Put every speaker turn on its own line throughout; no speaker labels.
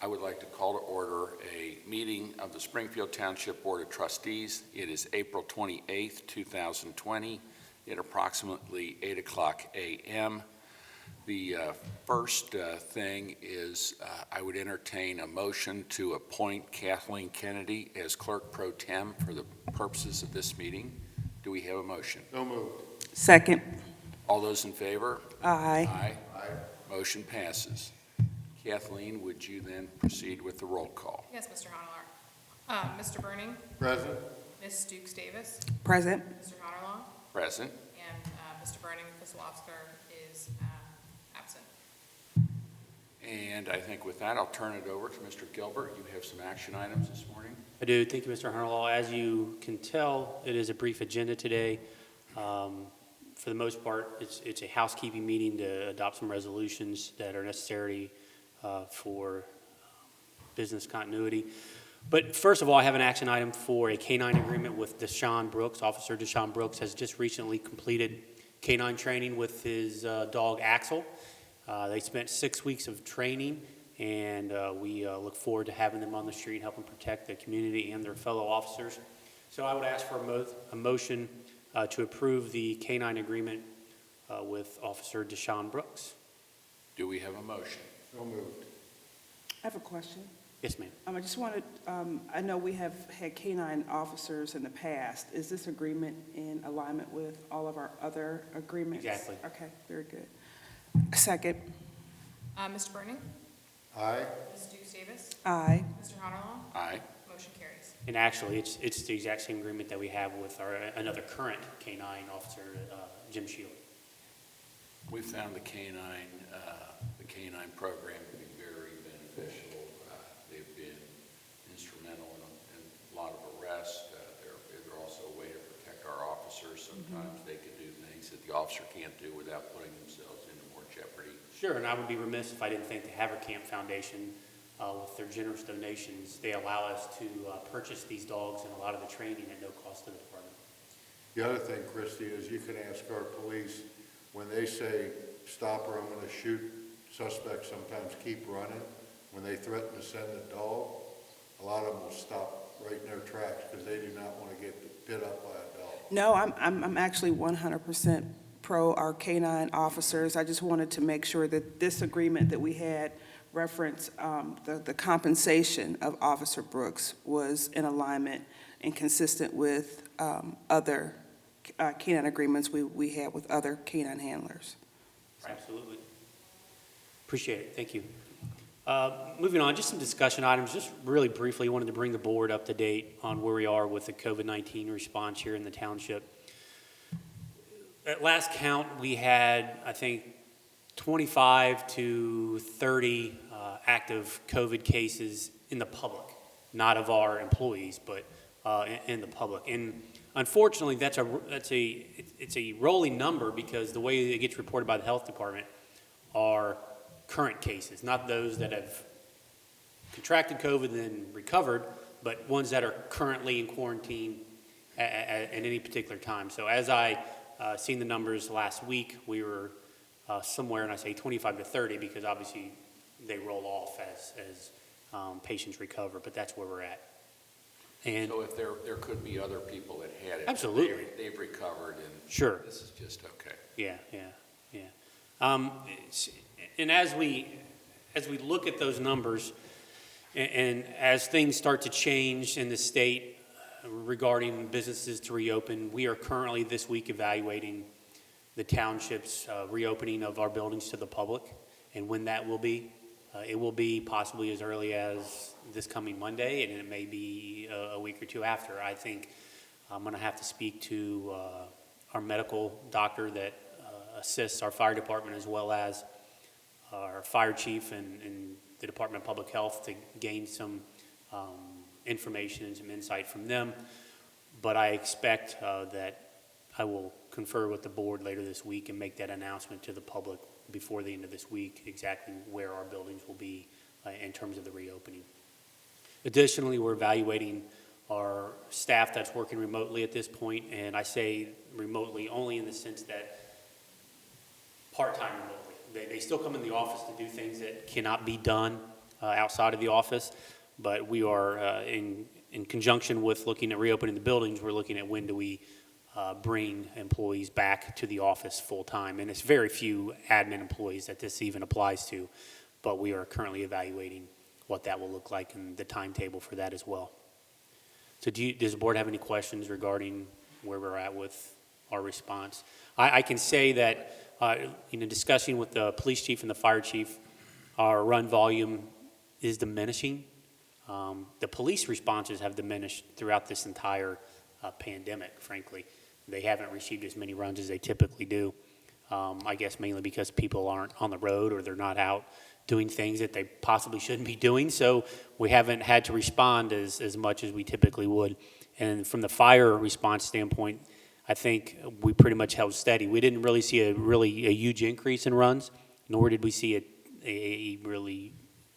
I would like to call to order a meeting of the Springfield Township Board of Trustees. It is April 28th, 2020, at approximately 8 o'clock a.m. The first thing is I would entertain a motion to appoint Kathleen Kennedy as Clerk Pro Tem for the purposes of this meeting. Do we have a motion?
So moved.
Second.
All those in favor?
Aye.
Aye. Motion passes. Kathleen, would you then proceed with the roll call?
Yes, Mr. Honor. Mr. Burning,
Present.
Ms. Stukes Davis,
Present.
Mr. Honor,
Present.
and Mr. Burning Kozlowsker is absent.
And I think with that, I'll turn it over to Mr. Gilbert. You have some action items this morning.
I do. Thank you, Mr. Hunterlaw. As you can tell, it is a brief agenda today. For the most part, it's a housekeeping meeting to adopt some resolutions that are necessary for business continuity. But first of all, I have an action item for a K-9 agreement with Deshaun Brooks. Officer Deshaun Brooks has just recently completed K-9 training with his dog Axel. They spent 6 weeks of training, and we look forward to having them on the street, helping protect the community and their fellow officers. So I would ask for a motion to approve the K-9 agreement with Officer Deshaun Brooks.
Do we have a motion?
So moved.
I have a question.
Yes, ma'am.
I just wanted, I know we have had K-9 officers in the past. Is this agreement in alignment with all of our other agreements?
Exactly.
Okay, very good. Second.
Mr. Burning,
Aye.
Ms. Stukes Davis,
Aye.
Mr. Honor,
Aye.
motion carries.
And actually, it's the exact same agreement that we have with another current K-9 officer, Jim Shield.
We found the K-9 program to be very beneficial. They've been instrumental in a lot of arrests. They're also a way to protect our officers. Sometimes they can do things that the officer can't do without putting themselves into more jeopardy.
Sure, and I would be remiss if I didn't thank the Haverkamp Foundation with their generous donations. They allow us to purchase these dogs and a lot of the training at no cost to the department.
The other thing, Christie, is you can ask our police, when they say, stop or I'm going to shoot, suspects sometimes keep running. When they threaten to send a dog, a lot of them will stop right in their tracks because they do not want to get bit up by a dog.
No, I'm actually 100% pro our K-9 officers. I just wanted to make sure that this agreement that we had reference the compensation of Officer Brooks was in alignment and consistent with other K-9 agreements we had with other K-9 handlers.
Absolutely. Appreciate it. Thank you. Moving on, just some discussion items. Just really briefly, wanted to bring the board up to date on where we are with the COVID-19 response here in the township. At last count, we had, I think, 25 to 30 active COVID cases in the public, not of our employees, but in the public. And unfortunately, it's a rolling number because the way it gets reported by the health department are current cases, not those that have contracted COVID and then recovered, but ones that are currently in quarantine at any particular time. So as I seen the numbers last week, we were somewhere, and I say 25 to 30 because obviously they roll off as patients recover, but that's where we're at. And
So if there could be other people that had it.
Absolutely.
They've recovered and
sure.
this is just okay.
Yeah. And as we look at those numbers, and as things start to change in the state regarding businesses to reopen, we are currently this week evaluating the township's reopening of our buildings to the public, and when that will be. It will be possibly as early as this coming Monday, and it may be a week or two after. I think I'm going to have to speak to our medical doctor that assists our fire department as well as our fire chief and the Department of Public Health to gain some information and some insight from them. But I expect that I will confer with the board later this week and make that announcement to the public before the end of this week, exactly where our buildings will be in terms of the reopening. Additionally, we're evaluating our staff that's working remotely at this point, and I say remotely only in the sense that part-time remotely. They still come in the office to do things that cannot be done outside of the office, but we are in conjunction with looking at reopening the buildings, we're looking at when do we bring employees back to the office full-time. And it's very few admin employees that this even applies to, but we are currently evaluating what that will look like and the timetable for that as well. So does the board have any questions regarding where we're at with our response? I can say that, discussing with the police chief and the fire chief, our run volume is diminishing. The police responses have diminished throughout this entire pandemic, frankly. They haven't received as many runs as they typically do. I guess mainly because people aren't on the road or they're not out doing things that they possibly shouldn't be doing. So we haven't had to respond as much as we typically would. And from the fire response standpoint, I think we pretty much held steady. We didn't really see a huge increase in runs, nor did we see a really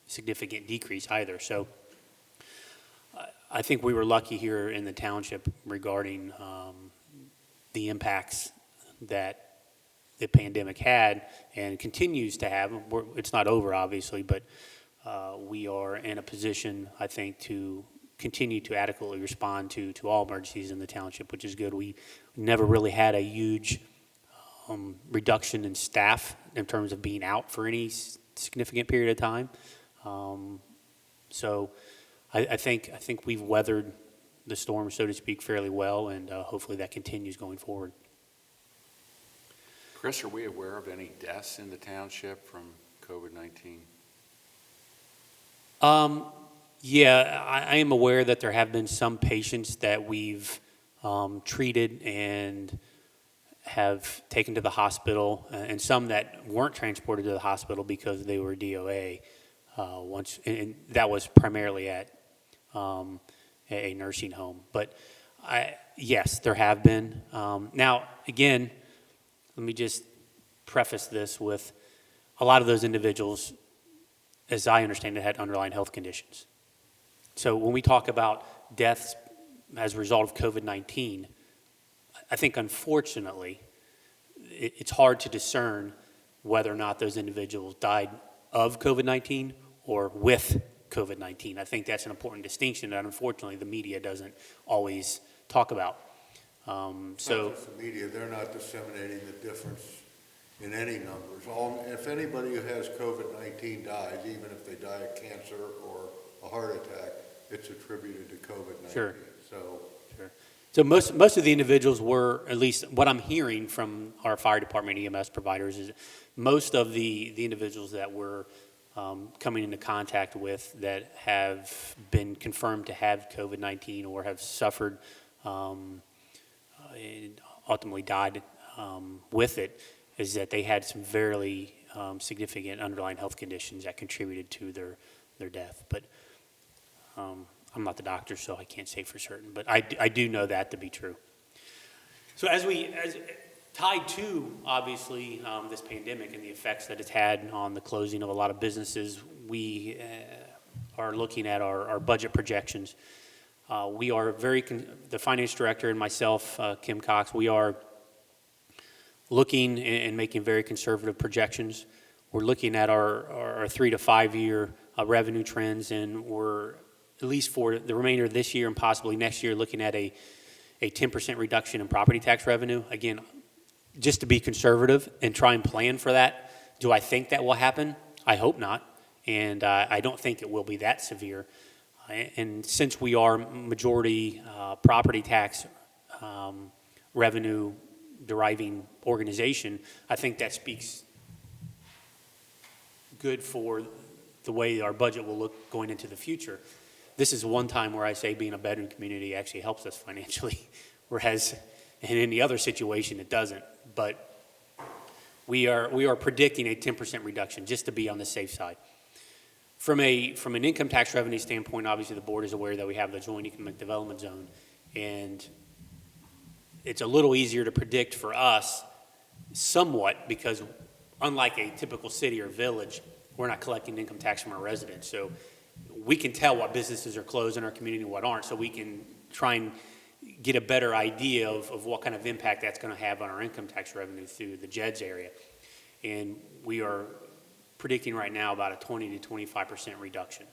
significant decrease either. So I think we were lucky here in the township regarding the impacts that the pandemic had and continues to have. It's not over, obviously, but we are in a position, I think, to continue to adequately respond to all emergencies in the township, which is good. We never really had a huge reduction in staff in terms of being out for any significant period of time. So I think we've weathered the storm, so to speak, fairly well, and hopefully that continues going forward.
Chris, are we aware of any deaths in the township from COVID-19?
Yeah, I am aware that there have been some patients that we've treated and have taken to the hospital, and some that weren't transported to the hospital because they were DOA once, and that was primarily at a nursing home. But yes, there have been. Now, again, let me just preface this with a lot of those individuals, as I understand it, had underlying health conditions. So when we talk about deaths as a result of COVID-19, I think unfortunately it's hard to discern whether or not those individuals died of COVID-19 or with COVID-19. I think that's an important distinction that unfortunately the media doesn't always talk about.
Not just the media, they're not disseminating the difference in any numbers. If anybody who has COVID-19 dies, even if they die of cancer or a heart attack, it's attributed to COVID-19.
Sure.
Sure.
So most of the individuals were, at least what I'm hearing from our fire department EMS providers, is most of the individuals that we're coming into contact with that have been confirmed to have COVID-19 or have suffered and ultimately died with it, is that they had some fairly significant underlying health conditions that contributed to their death. But I'm not the doctor, so I can't say for certain, but I do know that to be true. So as tied to, obviously, this pandemic and the effects that it's had on the closing of a lot of businesses, we are looking at our budget projections. We are the finance director and myself, Kim Cox, we are looking and making very conservative projections. We're looking at our 3 to 5 year revenue trends, and we're, at least for the remainder of this year and possibly next year, looking at a 10% reduction in property tax revenue. Again, just to be conservative and try and plan for that. Do I think that will happen? I hope not, and I don't think it will be that severe. And since we are majority property tax revenue deriving organization, I think that speaks good for the way our budget will look going into the future. This is one time where I say being a veteran community actually helps us financially, whereas in any other situation it doesn't. But we are predicting a 10% reduction just to be on the safe side. From an income tax revenue standpoint, obviously the board is aware that we have the joint economic development zone, and it's a little easier to predict for us somewhat because unlike a typical city or village, we're not collecting income tax from our residents. So we can tell what businesses are closed in our community and what aren't, so we can try and get a better idea of what kind of impact that's going to have on our income tax revenue through the JEDS area. And we are predicting right now about a 20 to 25% reduction.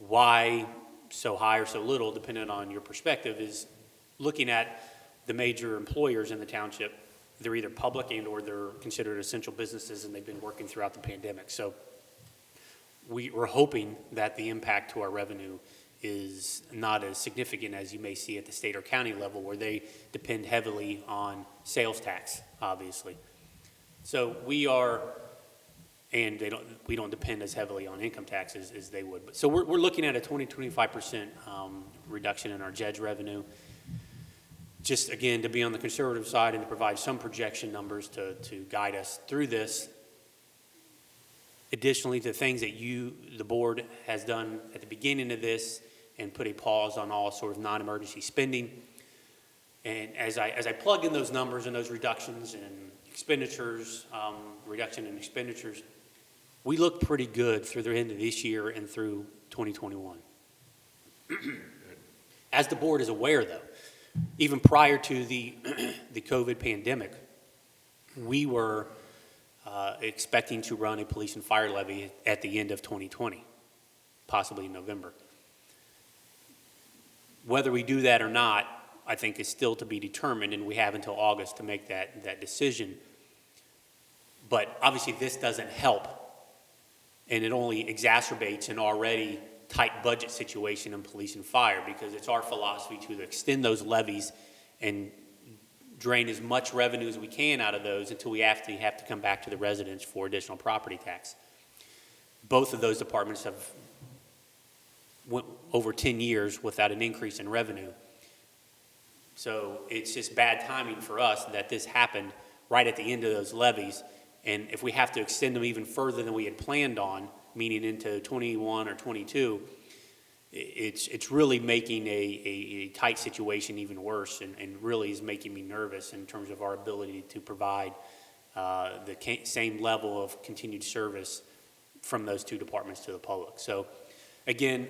Why so high or so little, depending on your perspective, is looking at the major employers in the township. They're either public and or they're considered essential businesses, and they've been working throughout the pandemic. So we're hoping that the impact to our revenue is not as significant as you may see at the state or county level, where they depend heavily on sales tax, obviously. So we don't depend as heavily on income taxes as they would. But so we're looking at a 20-25% reduction in our JEDS revenue. Just again, to be on the conservative side and to provide some projection numbers to guide us through this. Additionally, the things that the board has done at the beginning of this and put a pause on all sort of non-emergency spending. And as I plug in those numbers and those reductions and expenditures, reduction in expenditures, we look pretty good through the end of this year and through 2021. As the board is aware, though, even prior to the COVID pandemic, we were expecting to run a police and fire levy at the end of 2020, possibly in November. Whether we do that or not, I think is still to be determined, and we have until August to make that decision. But obviously this doesn't help, and it only exacerbates an already tight budget situation in police and fire, because it's our philosophy to extend those levies and drain as much revenue as we can out of those until we actually have to come back to the residents for additional property tax. Both of those departments have went over 10 years without an increase in revenue. So it's just bad timing for us that this happened right at the end of those levies. And if we have to extend them even further than we had planned on, meaning into 21 or 22, it's really making a tight situation even worse, and really is making me nervous in terms of our ability to provide the same level of continued service from those two departments to the public. So again,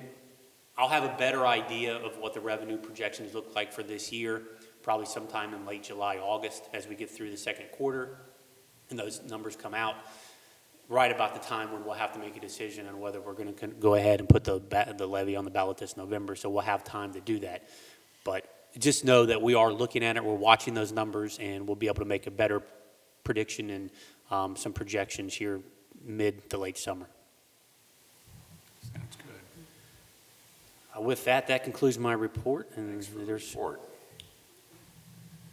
I'll have a better idea of what the revenue projections look like for this year, probably sometime in late July, August, as we get through the second quarter and those numbers come out, right about the time when we'll have to make a decision on whether we're going to go ahead and put the levy on the ballot this November. So we'll have time to do that. But just know that we are looking at it, we're watching those numbers, and we'll be able to make a better prediction and some projections here mid to late summer.
Sounds good.
With that concludes my report. And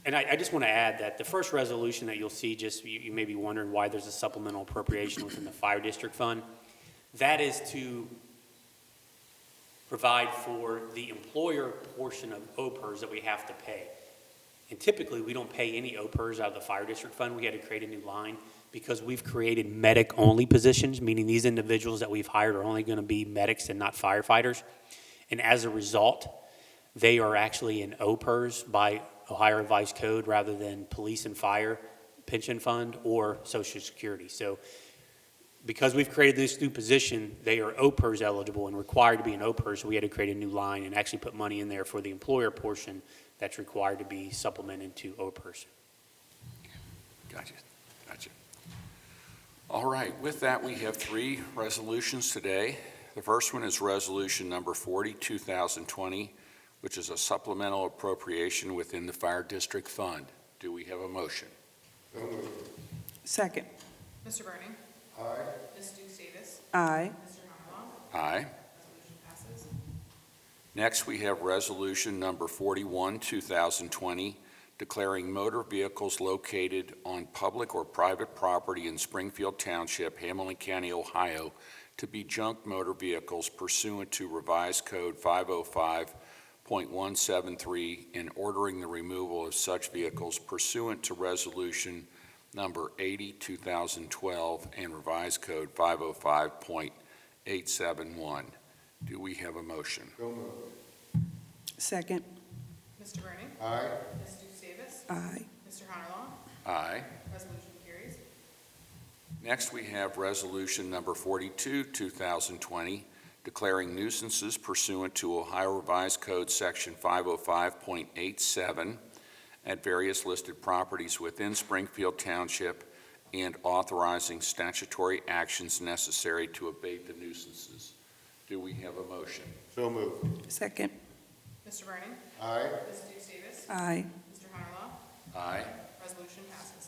And I just want to add that the first resolution that you'll see, just you may be wondering why there's a supplemental appropriation within the fire district fund. That is to provide for the employer portion of OPERS that we have to pay. And typically we don't pay any OPERS out of the fire district fund. We had to create a new line because we've created medic-only positions, meaning these individuals that we've hired are only going to be medics and not firefighters. And as a result, they are actually in OPERS by Ohio Revised Code rather than police and fire pension fund or Social Security. So because we've created this new position, they are OPERS eligible and required to be an OPERS. So we had to create a new line and actually put money in there for the employer portion that's required to be supplemented to OPERS.
Gotcha. All right, with that, we have three resolutions today. The first one is resolution number 40, 2020, which is a supplemental appropriation within the fire district fund. Do we have a motion?
So moved.
Second.
Mr. Burning.
Aye.
Ms. Dukes Davis.
Aye.
Mr. Honeywell.
Aye.
Resolution passes.
Next, we have resolution number 41, 2020, declaring motor vehicles located on public or private property in Springfield Township, Hamilton County, Ohio, to be junk motor vehicles pursuant to Revised Code 505.173, and ordering the removal of such vehicles pursuant to Resolution number 80, 2012, and Revised Code 505.871. Do we have a motion?
So moved.
Second.
Mr. Burning.
Aye.
Ms. Dukes Davis.
Aye.
Mr. Honeywell.
Aye.
Resolution carries.
Next, we have resolution number 42, 2020, declaring nuisances pursuant to Ohio Revised Code Section 505.87 at various listed properties within Springfield Township and authorizing statutory actions necessary to abate the nuisances. Do we have a motion?
So moved.
Second.
Mr. Burning?
Aye.
Ms. Deus Davis?
Aye.
Mr. Honeylo?
Aye.
Resolution passes.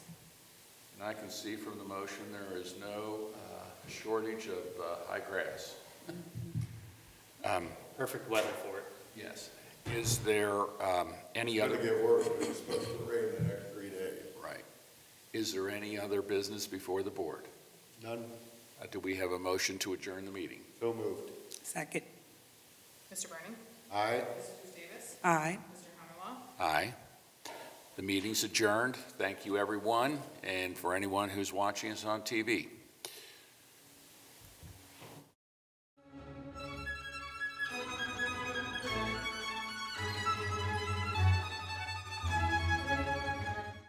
And I can see from the motion there is no shortage of high grass.
Perfect weather for it.
Yes. Is there any
It's
other?
going to get worse, because it's supposed to rain the next 3 days.
Right. Is there any other business before the board?
None?
Do we have a motion to adjourn the meeting?
So moved.
Second.
Mr. Burning?
Aye.
Ms. Deus Davis?
Aye.
Mr. Honeylo?
Aye. The meeting's adjourned. Thank you, everyone, and for anyone who's watching us on TV.